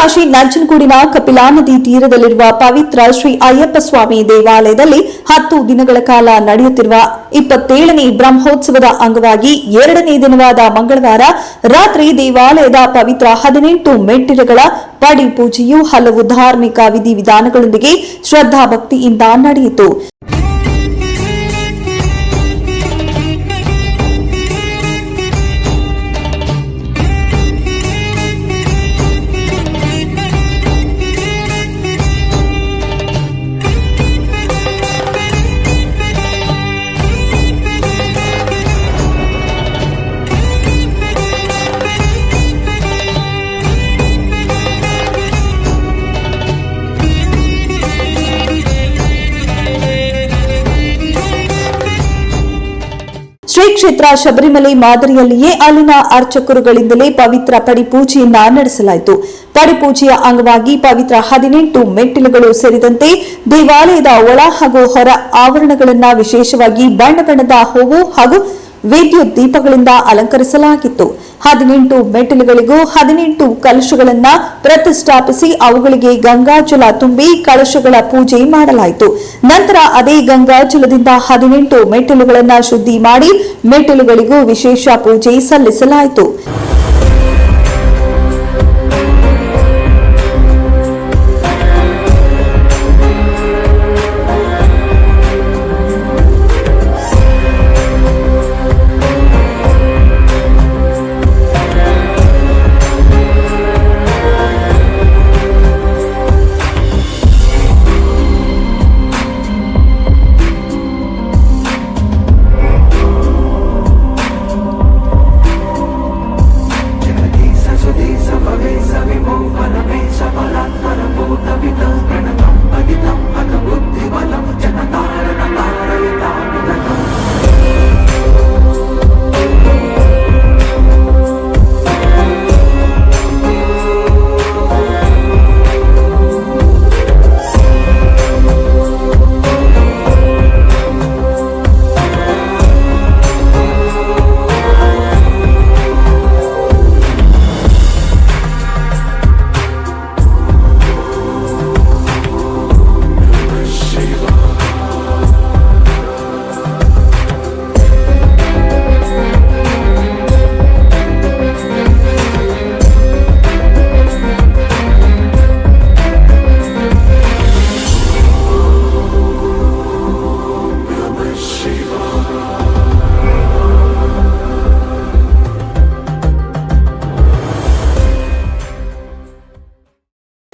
ಕಾಶಿ ನಂಜನಗೂಡಿನ ಕಪಿಲಾ ನದಿ ತೀರದಲ್ಲಿರುವ ಪವಿತ್ರ ಶ್ರೀ ಅಯ್ಯಪ್ಪ ಸ್ವಾಮಿ ದೇವಾಲಯದಲ್ಲಿ 10 ದಿನಗಳ ಕಾಲ ನಡೆಯುತ್ತಿರುವ 27ನೇ ಬ್ರಹ್ಮೋತ್ಸವದ ಅಂಗವಾಗಿ 2ನೇ ದಿನವಾದ ಮಂಗಳವಾರ ರಾತ್ರಿ ದೇವಾಲಯದ ಪವಿತ್ರ 18 ಮೆಟ್ಟಿಲುಗಳ ಪಡಿ ಪೂಜೆಯು ಹಲವು ಧಾರ್ಮಿಕ ವಿಧಿವಿಧಾನಗಳೊಂದಿಗೆ ಶ್ರದ್ಧಾಭಕ್ತಿಯಿಂದ ನಡೆಯಿತು. ಶ್ರೀ ಕ್ಷೇತ್ರ ಶಬರಿಮಲೆ ಮಾದರಿಯಲ್ಲಿಯೇ ಅಲ್ಲಿನ ಅರ್ಚಕರುಗಳಿಂದಲೇ ಪವಿತ್ರ ಪಡಿಪೂಜೆಯನ್ನ ನಡೆಸಲಾಯಿತು. ಪಡಿಪೂಜೆಯ ಅಂಗವಾಗಿ ಪವಿತ್ರ 18 ಮೆಟ್ಟಿಲುಗಳು ಸೇರಿದಂತೆ ದೇವಾಲಯದ ಒಳ ಹಾಗೂ ಹೊರ ಆವರಣಗಳನ್ನು ವಿಶೇಷವಾಗಿ ಬಣ್ಣ ಬಣ್ಣದ ಹೂವು ಹಾಗೂ ವಿದ್ಯುತ್ ದೀಪಗಳಿಂದ ಅಲಂಕರಿಸಲಾಗಿತ್ತು. 18 ಮೆಟ್ಟಿಲುಗಳಿಗೂ 18 ಕಲಶಗಳನ್ನು ಪ್ರತಿಷ್ಠಾಪಿಸಿ ಅವುಗಳಿಗೆ ಗಂಗಾಜಲ ತುಂಬಿ ಕಲಶಗಳ ಪೂಜೆ ಮಾಡಲಾಯಿತು. ನಂತರ ಅದೇ ಗಂಗಾಜಲದಿಂದ 18 ಮೆಟ್ಟಿಲುಗಳನ್ನು ಶುದ್ಧಿ ಮಾಡಿ ಮೆಟ್ಟಿಲುಗಳಿಗೂ ವಿಶೇಷ ಪೂಜೆ ಸಲ್ಲಿಸಲಾಯಿತು.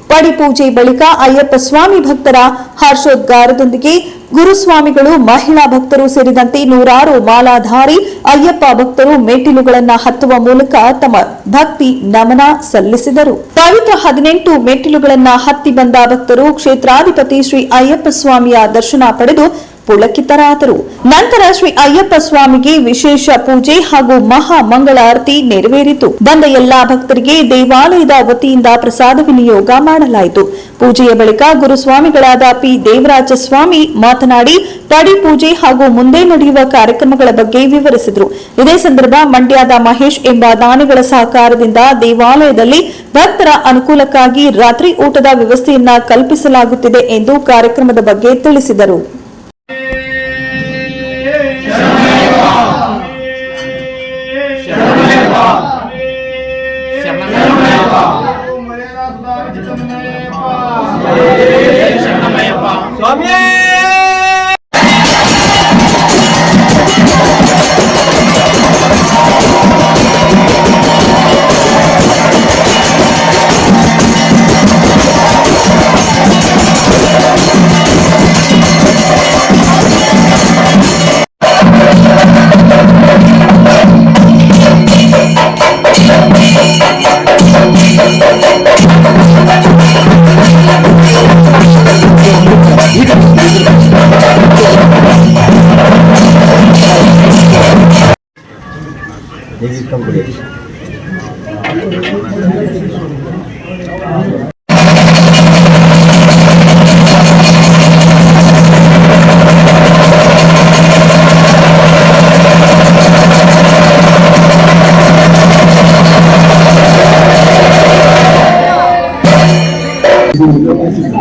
ಪಡಿಪೂಜೆ ಬಳಿಕ ಅಯ್ಯಪ್ಪ ಸ್ವಾಮಿ ಭಕ್ತರ ಹರ್ಷೋದ್ಗಾರದೊಂದಿಗೆ ಗುರುಸ್ವಾಮಿಗಳು, ಮಹಿಳಾ ಭಕ್ತರು ಸೇರಿದಂತೆ ನೂರಾರು ಮಾಲಾಧಾರಿ ಅಯ್ಯಪ್ಪ ಭಕ್ತರು ಮೆಟ್ಟಿಲುಗಳನ್ನು ಹತ್ತುವ ಮೂಲಕ ತಮ್ಮ ಭಕ್ತಿ ನಮನ ಸಲ್ಲಿಸಿದರು. ಪವಿತ್ರ 18 ಮೆಟ್ಟಿಲುಗಳನ್ನು ಹತ್ತಿ ಬಂದ ಭಕ್ತರು ಕ್ಷೇತ್ರಾಧಿಪತಿ ಶ್ರೀ ಅಯ್ಯಪ್ಪ ಸ್ವಾಮಿಯ ದರ್ಶನ ಪಡೆದು ಪುಳಕಿತರಾದರು. ನಂತರ ಶ್ರೀ ಅಯ್ಯಪ್ಪ ಸ್ವಾಮಿಗೆ ವಿಶೇಷ ಪೂಜೆ ಹಾಗೂ ಮಹಾ ಮಂಗಳಾರತಿ ನೆರವೇರಿತು. ಬಂದ ಎಲ್ಲಾ ಭಕ್ತರಿಗೆ ದೇವಾಲಯದ ವತಿಯಿಂದ ಪ್ರಸಾದ ವಿನಿಯೋಗ ಮಾಡಲಾಯಿತು. ಪೂಜೆಯ ಬಳಿಕ ಗುರುಸ್ವಾಮಿಗಳಾದ ಪಿ ದೇವರಾಜ ಸ್ವಾಮಿ ಮಾತನಾಡಿ ಪಡಿ ಪೂಜೆ ಹಾಗೂ ಮುಂದೆ ನಡೆಯುವ ಕಾರ್ಯಕ್ರಮಗಳ ಬಗ್ಗೆ ವಿವರಿಸಿದರು. ಇದೇ ಸಂದರ್ಭ ಮಂಡ್ಯದ ಮಹೇಶ್ ಎಂಬ ದಾನಿಗಳ ಸಹಕಾರದಿಂದ ದೇವಾಲಯದಲ್ಲಿ ಭಕ್ತರ ಅನುಕೂಲಕ್ಕಾಗಿ ರಾತ್ರಿ ಊಟದ ವ್ಯವಸ್ಥೆಯನ್ನ ಕಲ್ಪಿಸಲಾಗುತ್ತಿದೆ ಎಂದು ಕಾರ್ಯಕ್ರಮದ ಬಗ್ಗೆ ತಿಳಿಸಿದರು.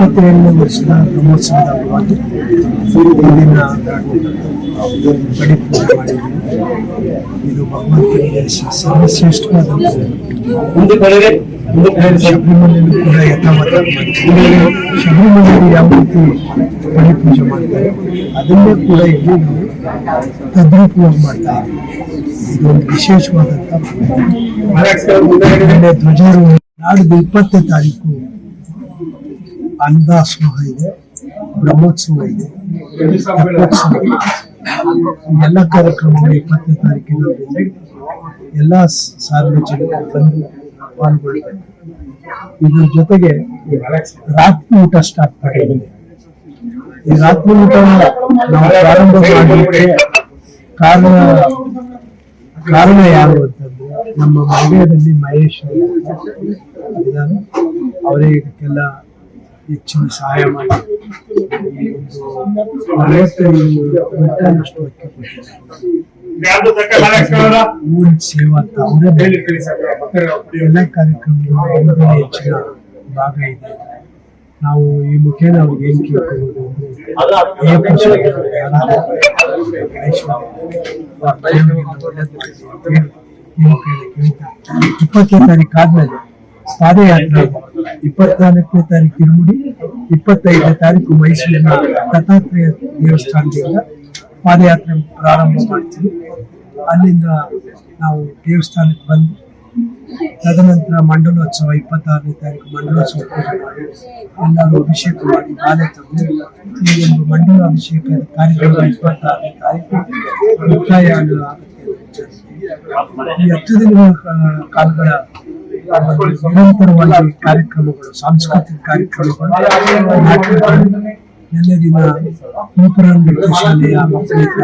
27ನೇ ವರ್ಷದ ಬ್ರಹ್ಮೋತ್ಸವದ ಅಂಗವಾಗಿ ಈ ದಿನ ಬಡಿ ಪೂಜೆ ಮಾಡಿದ್ದೀವಿ. ಇದು ಭಗವಂತನಿಗೆ ಸರ್ವಶ್ರೇಷ್ಠವಾದ ಶಬರಿಮಲೆಯಲ್ಲೂ ಕೂಡ ಯಥಾವತ್ತ ಮಾಡ್ತೀವಿ. ಶಬರಿಮಲೆಯಲ್ಲಿ ಯಾವ ರೀತಿ ಬಡಿ ಪೂಜೆ ಮಾಡ್ತಾರೆ ಅದನ್ನೇ ಕೂಡ ಇಲ್ಲಿ ನಾವು ತದ್ರೂಪವಾಗಿ ಮಾಡ್ತಾ ಇದ್ದೀವಿ. ಇದೊಂದು ವಿಶೇಷವಾದಂಥ ಧ್ವಜಾರೋಹಣ ನಾಡಿದ್ದು 20ನೇ ತಾರೀಕು ಅನ್ನದಾಸೋಹ ಇದೆ, ಬ್ರಹ್ಮೋತ್ಸವ ಇದೆ, ರಥೋತ್ಸವ ಇದೆ. ಎಲ್ಲ ಕಾರ್ಯಕ್ರಮಗಳು 20ನೇ ತಾರೀಕಿನ ಎಲ್ಲ ಸಾರ್ವಜನಿಕರು ಬಂದು ಪಾಲ್ಗೊಳ್ಬೇಕು. ಇದ್ರ ಜೊತೆಗೆ ರಾತ್ರಿ ಊಟ ಸ್ಟಾರ್ಟ್ ಮಾಡಿದ್ದೀವಿ. ಈ ರಾತ್ರಿ ಊಟ ನಾವು ಪ್ರಾರಂಭ ಮಾಡಲಿಕ್ಕೆ ಕಾರಣ ಯಾರು ಅಂತಂದ್ರೆ ನಮ್ಮ ಮಂಡ್ಯದಲ್ಲಿ ಮಹೇಶ್ ಇದ್ದಾರೆ. ಅವರೇ ಇದಕ್ಕೆಲ್ಲ ಹೆಚ್ಚಿನ ಸಹಾಯ ಮಾಡಿ ಒಂದು 45 ಕ್ವಿಂಟಲ್ನಷ್ಟು ಅಕ್ಕಿ ಕೊಟ್ಟಿದ್ದಾರೆ. ಊರಿನ ಸೇವಾ ಅಂತ ಅವರೇ ಎಲ್ಲ ಕಾರ್ಯಕ್ರಮಗಳು ಹೆಚ್ಚಿನ ಭಾಗ ಇದೆ. ನಾವು ಈ ಮುಖೇನ ಅವ್ರಿಗೆ ಏನ್ ಕೇಳ್ಕೋಬಹುದು ಅಂದ್ರೆ 20ನೇ ತಾರೀಕು ಆದ್ಮೇಲೆ ಪಾದಯಾತ್ರೆ, 24ನೇ ತಾರೀಕು ಇರುಮುಡಿ, 25ನೇ ತಾರೀಕು ಮೈಸೂರಿನ ದತ್ತಾತ್ರೇಯ ದೇವಸ್ಥಾನದಿಂದ ಪಾದಯಾತ್ರೆ ಪ್ರಾರಂಭ ಮಾಡ್ತೀವಿ. ಅಲ್ಲಿಂದ ನಾವು ದೇವಸ್ಥಾನಕ್ಕೆ ಬಂದು ತದನಂತರ ಮಂಡಲೋತ್ಸವ 26ನೇ ತಾರೀಕು ಮಂಡಲೋತ್ಸವ ಪೂಜೆ ಮಾಡಿ ಎಲ್ಲರೂ ಅಭಿಷೇಕ ಮಾಡಿ ಮಾಲೆ ತಂದು ಈ ಒಂದು ಮಂಡಲ ಅಭಿಷೇಕ ಕಾರ್ಯಕ್ರಮ 26ನೇ ತಾರೀಕು ಮುಕ್ತಾಯ ಆಗುತ್ತೆ. ಈ 10 ದಿನಗಳ ಕಾಲಗಳ ನಿರಂತರವಾಗಿ ಕಾರ್ಯಕ್ರಮಗಳು, ಸಾಂಸ್ಕೃತಿಕ ಕಾರ್ಯಕ್ರಮಗಳು, ನಾಟಕಗಳು, ಎಲ್ಲ ದಿನ ನೂಪುರ ನೃತ್ಯ ಶಾಲೆಯ ಮಕ್ಕಳಿಂದ